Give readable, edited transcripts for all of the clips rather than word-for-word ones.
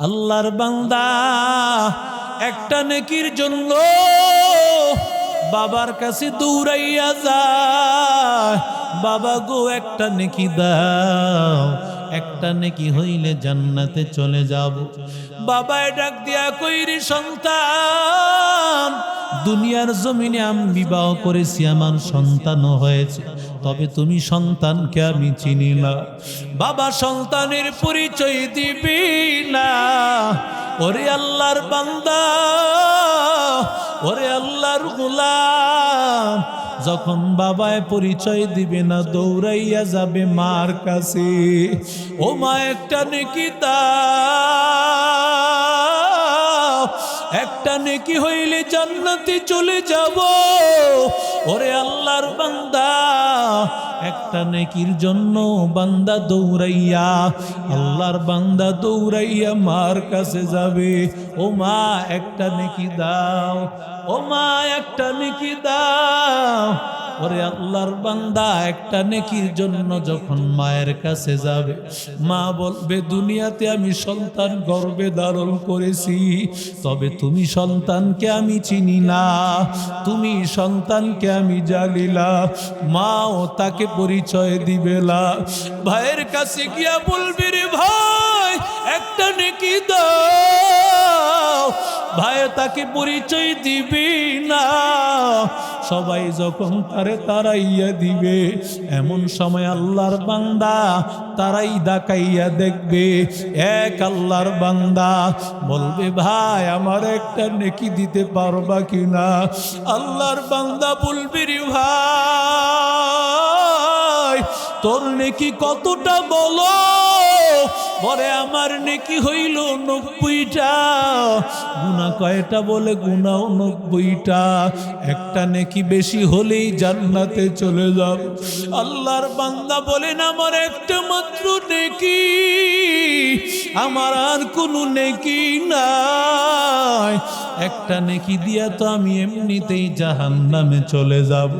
আল্লাহর বান্দা একটা নেকির জন্য বাবার কাছে দৌড়াইয়া যায়, বাবা গো একটা নেকি দাও, একটা নেকি হইলে জান্নাতে চলে যাব। বাবায় ডাক দিয়া কইরি সন্তান, দুনিয়ার জমিনে আমি বিবাহ করেছি, আমার সন্তানও হয়েছে, তবে তুমি সন্তানকে আমি চিনি না। বাবা সন্তানের পরিচয় দিবি না। ওরে আল্লাহর বান্দা, ওরে আল্লাহর গোলাম, যখন বাবায় পরিচয় দিবে না দৌড়াইয়া যাবে মার কাছে, ও মা একটা নেকি দাও, একটা নেকি হইলে জান্নাতে চলে যাব। ওরে আল্লাহর বান্দা, একটা নেকির জন্য বান্দা দৌড়াইয়া, আল্লাহর বান্দা দৌড়াইয়া মার কাছে যাবে, ও মা একটা নেকি দাও, ও মা একটা নেকি দাও। ওরে আল্লাহর বান্দা একটা নেকির জন্য যখন মায়ের কাছে যাবে, মা বলবে দুনিয়াতে আমি সন্তান গর্ভে ধারণ করেছি, তবে তুমি সন্তানকে আমি চিনি না, তুমি সন্তানকে আমি জানি না। মাও তাকে পরিচয় দিবে না। ভাইয়ের কাছে গিয়া বলবি রে ভাই একটা নেকি দাও, ভাই তাকে পরিচয় দিবি না। সবাই যখন তারে তারাইয়া দিবে, এমন সময় আল্লাহর বান্দা তারাই ডাকাইয়া দেখবে, এক আল্লাহর বান্দা বলবে ভাই আমার একটা নেকি দিতে পারবা কিনা? আল্লাহর বান্দা বলবি রে ভাই তোর নেকি কতটা বলো? বলে আমার নেকি হইল 90টা। গুনাহ কয়টা? বলে গুনাহ 90টা। একটা নেকি বেশি হলেই জান্নাতে চলে যাব। আল্লাহর বান্দা বলেন আমার একটা মাত্র নেকি, আমার আর কোনো নেকি নাই। একটা নেকি দিয়া তো আমি এমনিতেই জাহান্নামে চলে যাব।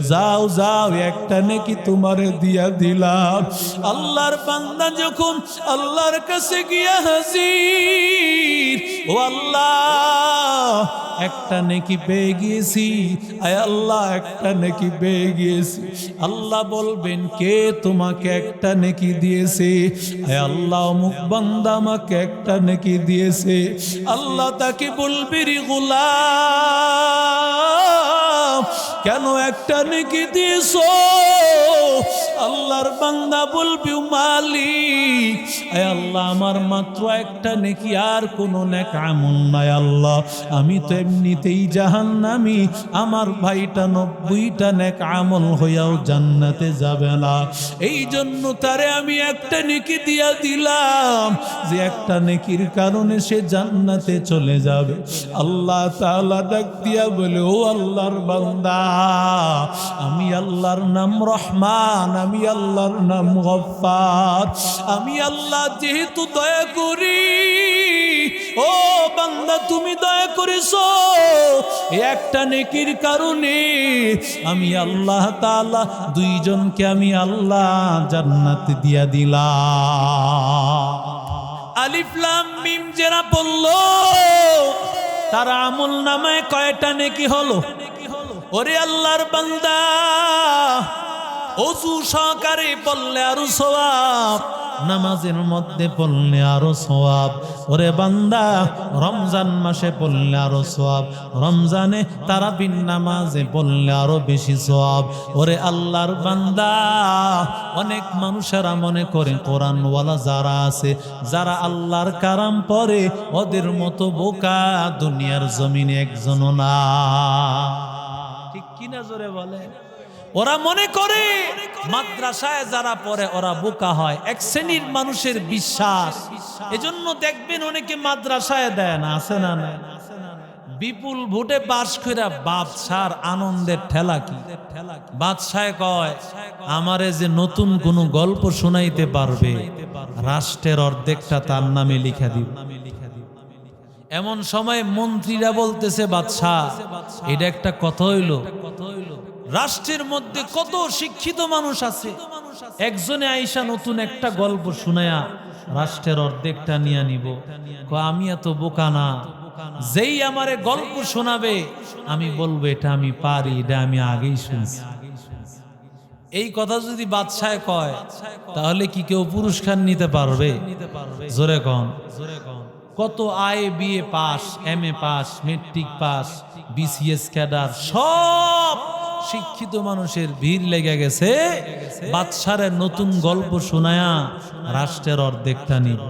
যাও যাও একটা নেকি তোমারে দিয়া দিলাম। আল্লাহর বান্দা যখন আল্লাহর কাছে গিয়া হাজির, ও আল্লাহ একটা নেকি পেয়ে গিয়েছি, আয় আল্লাহ একটা নেকি পেয়ে গিয়েছি। আল্লাহ বলবেন কে তোমাকে একটা নেকি দিয়েছে? আয় আল্লাহ অমুক বান্দা আমাকে একটা নেকি দিয়েছে। আল্লাহ তাকে বলবে রে গোলাম কেন একটা নেকি দিয়েছো? আল্লাহর বান্দা বলবি মালিক আয় আল্লাহ আমার মাত্র একটা নেকি, আর কোনো নেক আমল নাই। আল্লাহ আমি তো এমনিতেই জাহান্নামী, আমার ভাইটা 90টা নেক আমল হইয়াও জান্নাতে যাবে না, এই জন্য তারে আমি একটা নেকি দিয়া দিলাম, যে একটা নেকির কারণে সে জান্নাতে চলে যাবে। আল্লাহ তাআলা ডাক দিয়া বলে ও আল্লাহর বান্দা, আমি আল্লাহর নাম রহমান, আমি আল্লাহর নাম গফফার, আমি আল্লাহ যেহেতু দয়া করি, ও বান্দা তুমি দয়া করেছো, একটা নেকির কারণে আমি আল্লাহ তাআলা দুইজনকে আমি আল্লাহ জান্নাত দিয়া দিলাম। আলিফ লাম মিম যারা পড়লো তার আমল নামায় কয়টা নেকি হলো? ওরে আল্লাহর বান্দা ওযু সহকারে পড়লে আরো সওয়াব, নামাজের মধ্যে পড়লে আরো সওয়াব। ওরে বান্দা রমজান মাসে পড়লে আরো সওয়াব, রমজানে তারাবির নামাজে পড়লে আরো বেশি সওয়াব। ওরে আল্লাহর বান্দা অনেক মানুষেরা মনে করে কোরআনওয়ালা যারা আছে, যারা আল্লাহর কালাম পড়ে ওদের মতো বোকা দুনিয়ার জমিনে একজনও না। ঠিক কিনা জোরে বলে? ওরা মনে করে মাদ্রাসায় যারা পড়ে ওরা বোকা হয়, এক শ্রেণীর মানুষের বিশ্বাস। এজন্য দেখবেন অনেকে মাদ্রাসায় দেয় না, আছে না? না, বিপুল ভোটে পাশ করে বাদশার আনন্দের ঠেলা কি? বাদশাহ কয় আমারে যে নতুন কোন গল্প শোনাইতে পারবে রাষ্ট্রের অর্ধেকটা তার নামে লিখা দিব। এমন সময় মন্ত্রীরা বলতেছে বাদশাহ এটা একটা কথা হইল, রাষ্ট্রের মধ্যে কত শিক্ষিত মানুষ আছে, একজনে আইসা নতুন একটা গল্প শুনায়া রাষ্ট্রের অর্ধেকটা নিয়ে নিব। আমি এত বোকা না, যেই আমারে গল্প শোনাবে আমি বলবো এটা আমি পারি, এটা আমি আগেই শুনছি। এই কথা যদি বাদশাহ কয় তাহলে কি কেউ পুরস্কার নিতে পারবে? জোরে কন। কত আয়ে BA pass, MA pass, matric pass, BCS cadre সব শিক্ষিত মানুষের ভিড় লেগে গেছে বাদশাহের নতুন গল্প শোনায়া রাষ্ট্রের অর্ধেকটা নিব।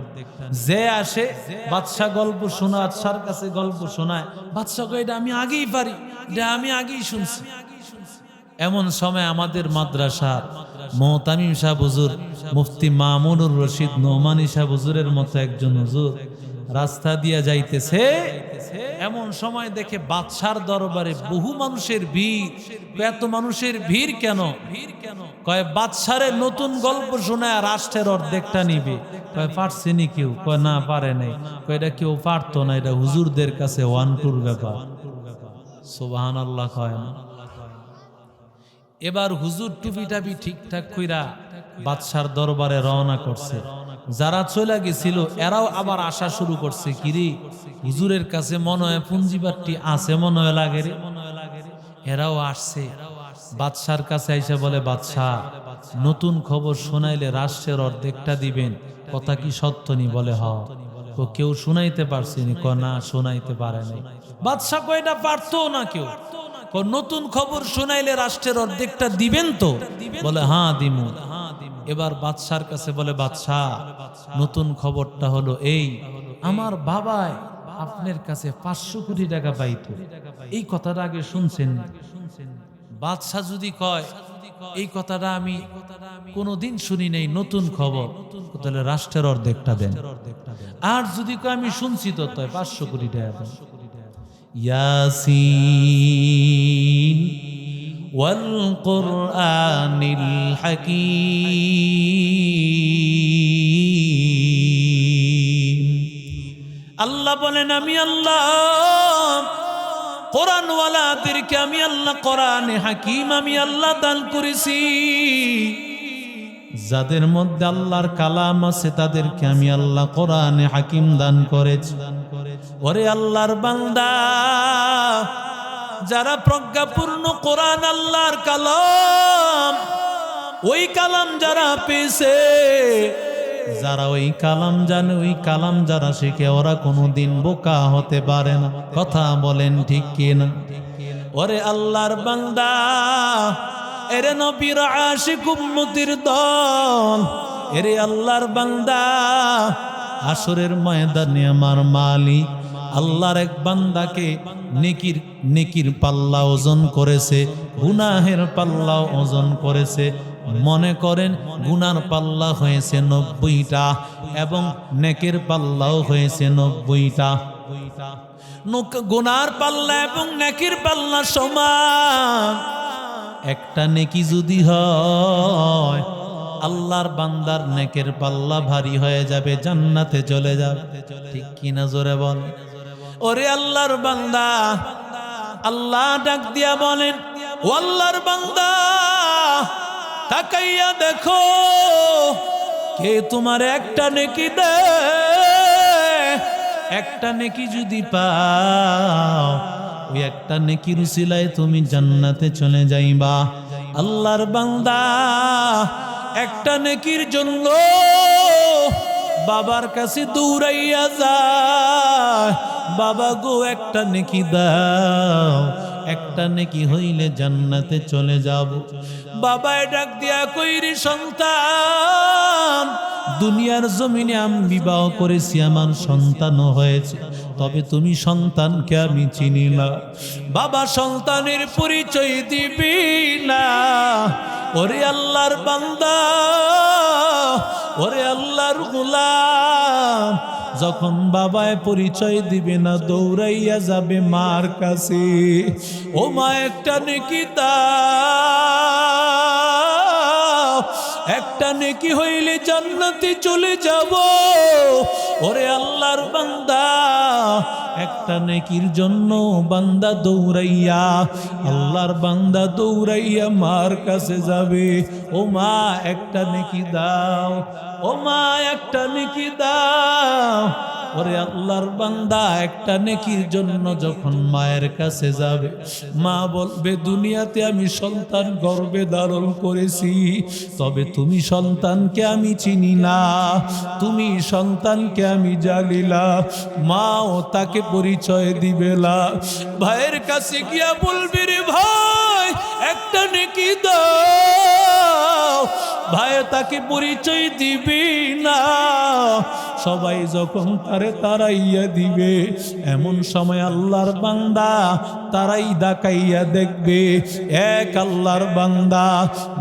যে আসে বাদশাহ গল্প শোনা, বাদশার কাছে গল্প শোনায়, বাদশাহ কয় এটা আমি আগেই পারি, এটা আমি আগেই শুনছি। এমন সময় আমাদের মাদ্রাসার মোহতামিম শাহ হুজুর, মুফতি মামুনুর রশিদ নোমানী শাহ হুজুরের মতো একজন হুজুর রাস্তা দিয়ে যাইতেছে। এমন সময় দেখে বাদশার দরবারে বহু মানুষের ভিড়। এত মানুষের ভিড় কেন? কয় বাদশারে নতুন গল্প শোনায় রাষ্ট্রের অর্ধেকটা নিবে। কয় পারছেনি কেউ? কয় না পারে নাই। কয় এটা কেউ পারতো না, এটা হুজুরদের কাছে ওয়ান টুর ব্যাপার। সুবহানাল্লাহ কয় না? এবার হুজুর টুপি টাপি ঠিকঠাক কইরা বাদশার দরবারে রওনা করছে। যারা চলে গেছিল এরাও আবার আসা শুরু করছে। কিরে হুজুরের কাছে মনে হয় পুঞ্জিবারটি আছে, মনে হয় লাগে রে। এরাও আসছে বাদশার কাছে আইসা বলে, বাদশাহ নতুন খবর শোনাইলে রাষ্ট্রের অর্ধেকটা দিবেন, কথা কি সত্য নি? বলে হ। তো কেউ শুনাইতে পারছিনি? ক না শোনাইতে পারে নাই। বাদশাহ কয়টা পারতো না কেউ? নতুন খবর শোনাইলে রাষ্ট্রের অর্ধেকটা দিবেন তো? বলে হ্যাঁ দিমু। এবার বাদশার কাছে বলে, বাদশাহ নতুন খবরটা হলো এই, আমার বাবাই আপনার কাছে 500 কোটি টাকা পাইতো, এই কথাটা আগে শুনছেন? বাদশাহ যদি কয় এই কথাটা আমি কোনোদিন শুনি নাই, নতুন খবর, তাহলে রাষ্ট্রের অর্ধেকটা দেন। আর যদি কয় আমি শুনছি তো, 500 কোটি টাকা দেন। ইয়াসিন ওয়াল কুরআনিল হাকীম। আল্লাহ বলেন আমি আল্লাহ কোরআনওয়ালাদেরকে আমি আল্লাহ কোরআনে হাকীম আমি আল্লাহ দান করেছি। যাদের মধ্যে আল্লাহর কালাম আছে তাদেরকে আমি আল্লাহ কোরআনে হাকীম দান করেছি। ওরে আল্লাহর বান্দা, যারা প্রজ্ঞাপূর্ণ কোরআন আল্লাহর কালাম, ওই কালাম যারা পেয়েছে, যারা ওই কালাম জানে, ওই কালাম যারা শিখে, ওরা কোনোদিন বোকা হতে পারে না। কথা বলেন ঠিক কিনা? ওরে আল্লাহর বান্দা, এরে নবীর আশিক উম্মতির দল, এরে আল্লাহর বান্দা, হাসরের ময়দানে আমার মালিক আল্লাহর এক বান্দাকে নেকির পাল্লা ওজন করেছে, গুনাহের পাল্লা ওজন করেছে। মনে করেন গুনার পাল্লা হয়েছে 90টা এবং নেকের পাল্লাও হয়েছে 90টা। গুনার পাল্লা এবং নেকির পাল্লা সমান। একটা নেকি যদি হয়, আল্লাহর বান্দার নেকের পাল্লা ভারী হয়ে যাবে, জান্নাতে চলে যাবে। ঠিক কিনা জোরে বল? ওরে আল্লাহর বান্দা, আল্লাহ ডাক দিয়া বলেন, ও আল্লাহর বান্দা তাকাইয়া দেখো, কে তোমার একটা নেকি দে। একটা নেকি যদি পাও, ওই একটা নেকির উসিলায় তুমি জান্নাতে চলে যাইবা। আল্লাহর বান্দা একটা নেকির জন্য বাবার কাছে দৌড়াইয়া যায়, বাবা গো একটা নেকি দাও, একটা নেকি হইলে জান্নাতে চলে যাব। বাবায় ডাক দিয়া কইরি, সন্তান দুনিয়ার জমিনে আমি বিবাহ করেছি, আমার সন্তানও হয়েছে, তবে তুমি সন্তানকে আমি চিনি না। বাবা সন্তানের পরিচয় দিবি না। ওরে আল্লাহর বান্দা, ওরে আল্লাহর গোলাম, যখন বাবায় পরিচয় দিবে না, দৌড়াইয়া যাবে মার কাছে, ও মা একটা নেকি দাও, একটা নেকি হইলে জান্নাতে চলে যাব। ওরে আল্লাহর বান্দা, একটা নেকির জন্য বান্দা দৌড়াইয়া, আল্লাহর বান্দা দৌড়াইয়া মার কাছে যাবে। ও মা একটা নেকি দাও, ও মা একটা নেকি দাও। ওরে আল্লাহর বান্দা একটা নেকির জন্য যখন মায়ের কাছে যাবে, মা বলবে দুনিয়াতে আমি সন্তান গর্ভে ধারণ করেছি, তবে তুমি সন্তানকে আমি চিনি না, তুমি সন্তানকে আমি জানি না। মাও তাকে পরিচয় দিবে না। ভাইয়ের কাছে গিয়া বলবি রে ভাই একটা নেকি দাও, ভাই তাকে পরিচয় দিবি না। সবাই যখন তারে তারাইয়া দিবে, এমন সময় আল্লাহর বান্দা তারাই ডাকাইয়া দেখবে। এক আল্লাহর বান্দা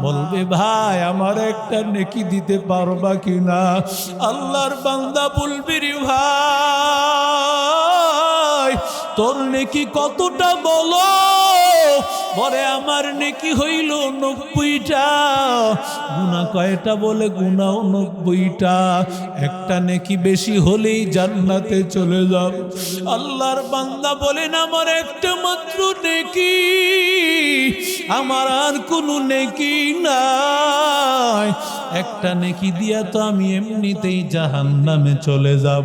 বলবে ভাই আমার একটা নেকি দিতে পারবা কিনা? আল্লাহর বান্দা বলবি রে ভাই তোর নেকি কতটা বলো? বলে আমার নেকি হইল 90টা। গুনাহ কয়টা? বলে গুনাহ 90টা। একটা নেকি বেশি হলেই জান্নাতে চলে যাব। আল্লাহর বান্দা বলেন আমার একটা মাত্র নেকি, আমার আর কোনো নেকি নাই। একটা নেকি দিয়া তো আমি এমনিতেই জাহান্নামে চলে যাব।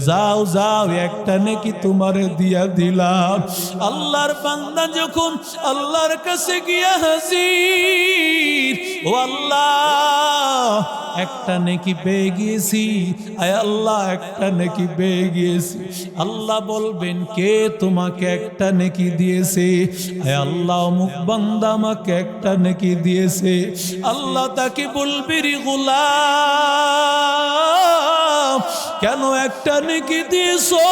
যাও যাও একটা নেকি তোমারে দিয়া দিলাম। আল্লাহর বান্দা যখন আল্লাহর কাছে গিয়া হাজির, ও আল্লাহ একটা নেকি পেয়ে গিয়েছি, আয় আল্লাহ একটা নেকি পেয়ে গিয়েছি। আল্লাহ বলবেন কে তোমাকে একটা নেকি দিয়েছে? আয় আল্লাহ অমুক বান্দা আমাকে একটা নেকি দিয়েছে। আল্লাহ তাকে বলবে রে গোলাম কেন একটা নেকি দিয়েছো?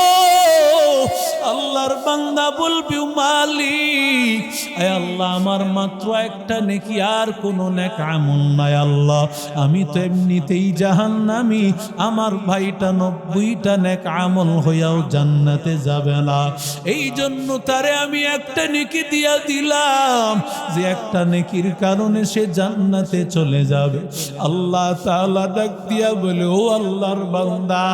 আল্লাহর বান্দা বলবি মালিক আয় আল্লাহ আমার মাত্র একটা নেকি, আর কোনো নেক আমল নাই। আল্লাহ আমি তো এমনিতেই জাহান্নামী, আমার ভাইটা 90টা নেক আমল হইয়াও জান্নাতে যাবে না। এই জন্য তারে আমি একটা নেকি দিয়া দিলাম, যে একটা নেকির কারণে সে জান্নাতে চলে যাবে। আল্লাহ তাআলা ডাক দিয়া বলে ও আল্লাহর বান্দা,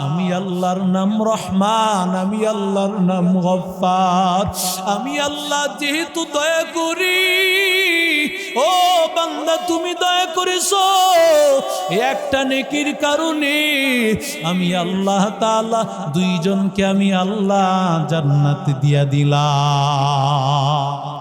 আমি আল্লাহর নাম রহমান, আমি আল্লাহর নাম গফফার। আমি আল্লাহ যেহেতু দয়া করি, ও বান্দা তুমি দয়া করেছো, একটা নেকির কারণে আমি আল্লাহ তাআলা দুইজনকে আমি আল্লাহ জান্নাত দিয়া দিলাম।